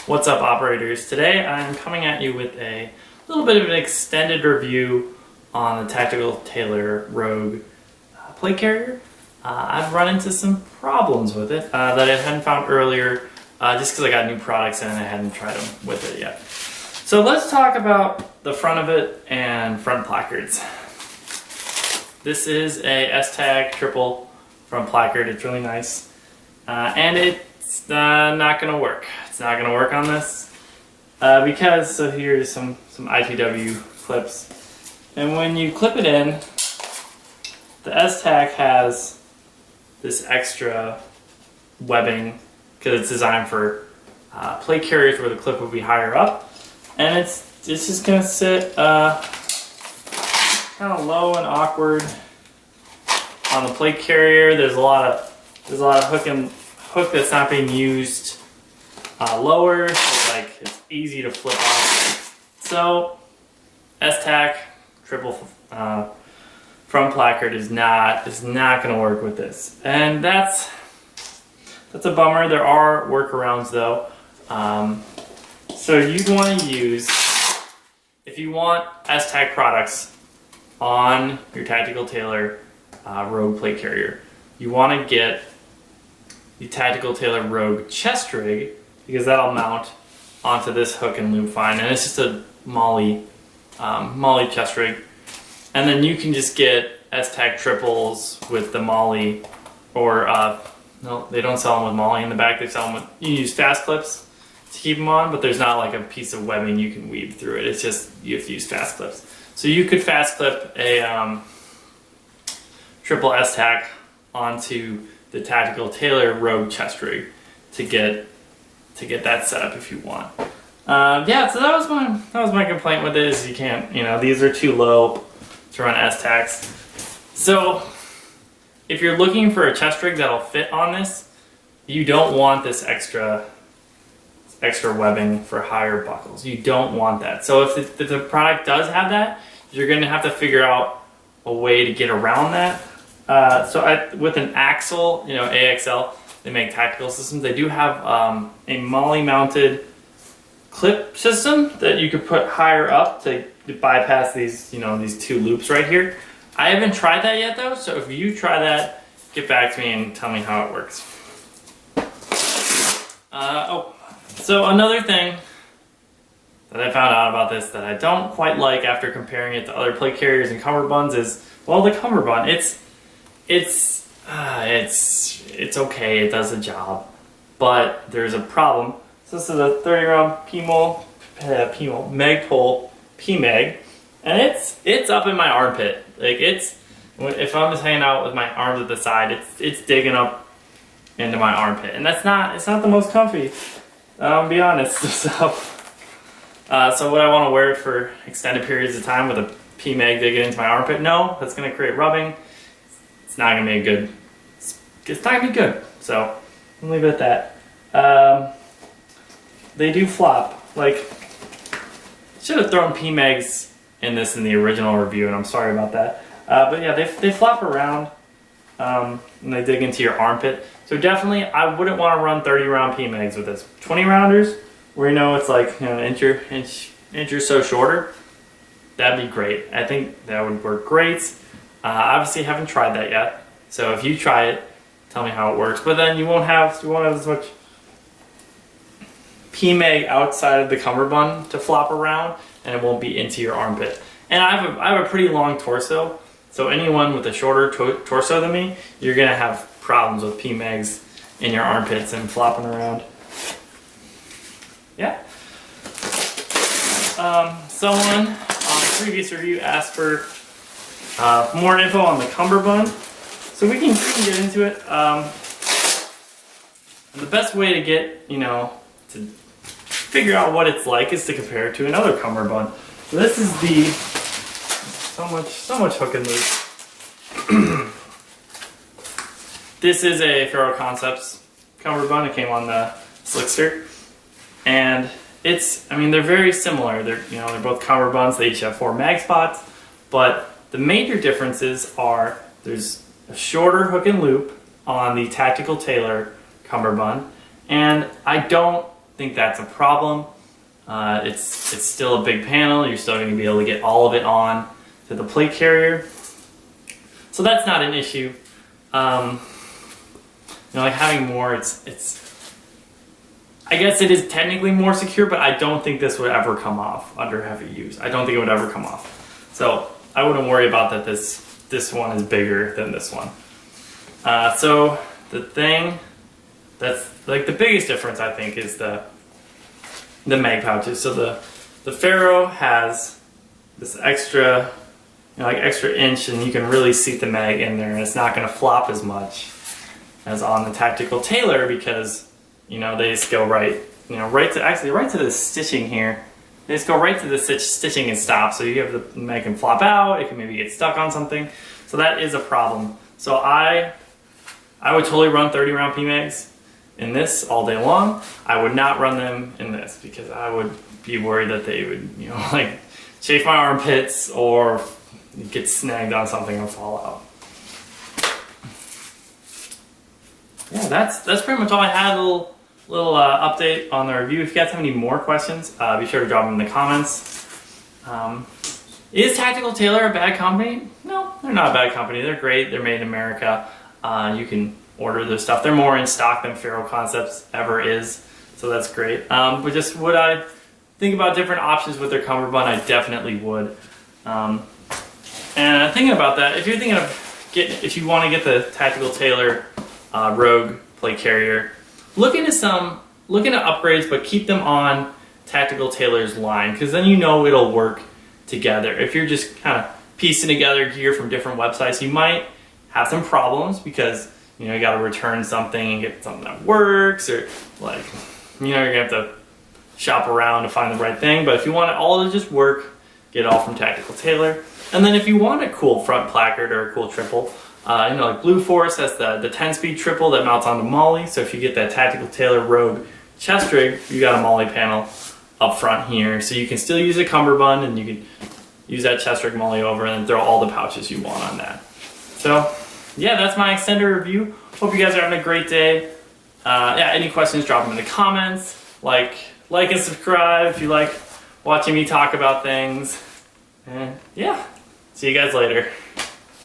What's up, operators? Today I'm coming at you with a little bit of an extended review on the Tactical Tailor Rogue plate carrier. I've run into some problems with it that I hadn't found earlier just because I got new products in and I hadn't tried them with it yet. So let's talk about the front of it and front placards. This is a S-Tag triple front placard. It's really nice and it's not going to work. It's not going to work on this because, so here's some ITW clips, and when you clip it in, the S-Tag has this extra webbing because it's designed for plate carriers where the clip would be higher up, and it's just going to sit kind of low and awkward on the plate carrier. There's a lot of hook that's not being used lower, so like it's easy to flip off. So S-Tag triple front placard is not going to work with this, and that's a bummer. There are workarounds though. So you'd want to use, if you want S-Tag products on your Tactical Tailor Rogue plate carrier, you want to get the Tactical Tailor Rogue chest rig, because that'll mount onto this hook and loop fine, and it's just a Molly chest rig. And then you can just get S-Tag triples with the Molly, or no, they don't sell them with Molly in the back. They sell them with, you use fast clips to keep them on, but there's not like a piece of webbing you can weave through it. It's just you have to use fast clips. So you could fast clip a triple S-Tag onto the Tactical Tailor Rogue chest rig to get that set up if you want. Yeah, so that was my complaint with it, is you can't, these are too low to run S-Tags. So if you're looking for a chest rig that'll fit on this, you don't want this extra webbing for higher buckles. You don't want that. So if the product does have that, you're going to have to figure out a way to get around that. With an Axl, AXL, they make tactical systems. They do have a Molly mounted clip system that you could put higher up to bypass these, these two loops right here. I haven't tried that yet though, so if you try that, get back to me and tell me how it works. So another thing that I found out about this that I don't quite like after comparing it to other plate carriers and cummerbunds is, well, the cummerbund, it's okay, it does the job, but there's a problem. So this is a 30 round Magpul PMag, and it's up in my armpit. Like if I'm just hanging out with my arms at the side, it's digging up into my armpit, and it's not the most comfy. I'll be honest. So would I want to wear it for extended periods of time with a PMag digging into my armpit? No, that's going to create rubbing. It's not going to be good. It's not going to be good. So I'll leave it at that. They do flop. Like, should have thrown PMags in this in the original review, and I'm sorry about that. But yeah, they flop around and they dig into your armpit. So definitely, I wouldn't want to run 30 round PMags with this. 20 rounders, where it's like an inch or so shorter, that'd be great. I think that would work great. Obviously, haven't tried that yet. So if you try it, tell me how it works. But then you won't have as much PMag outside of the cummerbund to flop around, and it won't be into your armpit. And I have a pretty long torso, so anyone with a shorter torso than me, you're gonna have problems with PMags in your armpits and flopping around. Yeah. Someone on a previous review asked for more info on the Cummerbund, so we can get into it. The best way to get, to figure out what it's like is to compare it to another Cummerbund. So this is the so much hook and loop. This is a Ferro Concepts Cummerbund. It came on the Slickster, and they're very similar. They're both cummerbunds. They each have 4 mag spots, but the major differences are there's a shorter hook and loop on the Tactical Tailor Cummerbund, and I don't think that's a problem. It's still a big panel. You're still going to be able to get all of it on to the plate carrier. So that's not an issue. Like having more, I guess it is technically more secure, but I don't think this would ever come off under heavy use. I don't think it would ever come off. So I wouldn't worry about that this one is bigger than this one. So the thing that's like the biggest difference, I think, is the mag pouches. So the Ferro has this extra, extra inch, and you can really seat the mag in there, and it's not going to flop as much as on the tactical Tailor, because they just go right to the stitching here. They just go right to the stitching and stop. So you have the mag can flop out. It can maybe get stuck on something. So that is a problem. So I would totally run 30 round PMags in this all day long. I would not run them in this because I would be worried that they would like chafe my armpits or get snagged on something and fall out. Yeah, that's pretty much all I had. A little update on the review. If you guys have any more questions, be sure to drop them in the comments. Is Tactical Tailor a bad company? No, they're not a bad company. They're great. They're made in America. You can order their stuff. They're more in stock than Ferro Concepts ever is, so that's great. But just would I think about different options with their Cummerbund? I definitely would. And thinking about that, if you're thinking of if you want to get the Tactical Tailor Rogue plate carrier, look into upgrades, but keep them on Tactical Tailor's line, because then it'll work together. If you're just kind of piecing together gear from different websites, you might have some problems because you got to return something and get something that works, or like you're gonna have to shop around to find the right thing. But if you want it all to just work, get it all from Tactical Tailor. And then if you want a cool front placard or a cool triple, like Blue Force has the 10-speed triple that mounts onto Molly. So if you get that Tactical Tailor Rogue chest rig, you got a Molly panel up front here. So you can still use a Cummerbund, and you can use that chest rig Molly over and then throw all the pouches you want on that. So yeah, that's my extended review. Hope you guys are having a great day. Any questions, drop them in the comments. Like and subscribe if you like watching me talk about things. And yeah, see you guys later.